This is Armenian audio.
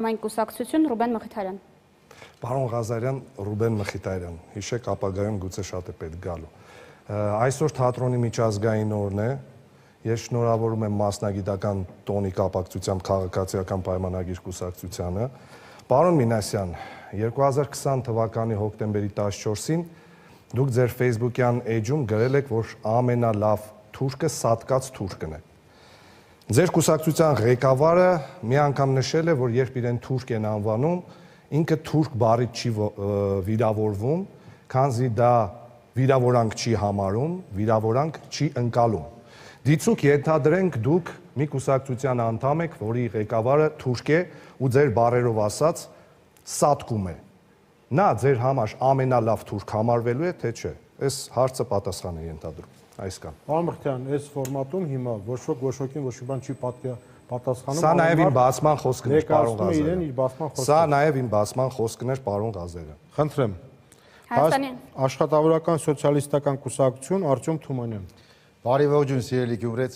Այն կուսակցություն Ռուբեն Մխիթարյան։ Պարոն Ղազարյան, Ռուբեն Մխիթարյան, հիշեք ապագայում գուցե շատ է պետք գալու։ Այսօր թատրոնի միջազգային օրն է, ես շնորհավորում եմ մասնագիտական տոնի կապակցությամբ քաղաքացիական պայմանագիր կուսակցությանը։ Պարոն Մինասյան, 2020 թվականի հոկտեմբերի 14-ին դուք ձեր Facebook-յան էջում գրել եք, որ ամենալավ թուրքը սատկած թուրքն է։ Ձեր կուսակցության ղեկավարը մի անգամ նշել է, որ երբ իրեն թուրք են անվանում, ինքը թուրք բառից չի վիրավորվում, քանզի դա վիրավորանք չի համարում, վիրավորանք չի ընկալում։ Դիցուք ենթադրենք դուք մի կուսակցության անդամ եք, որի ղեկավարը թուրք է ու ձեր բառերով ասած սատկում է։ Նա ձեր համար ամենալավ թուրք համարվելու է, թե չէ։ Այս հարցը պատասխան է ենթադրում։ Այսքան։ Պարոն Մխիթարյան, այս ֆորմատում հիմա ոչ ոքին ոչ մի բան չի պատասխանում։ Սա նաև իմ բացման խոսքն էր, պարոն Ղազարյան։ Սա նաև իմ բացման խոսքն էր, պարոն Ղազարյան։ Խնդրեմ։ Աշխատավորական սոցիալիստական կուսակցություն Արտյոմ Թումանյան։ Բարի ողջույն, սիրելի գյումրեցի։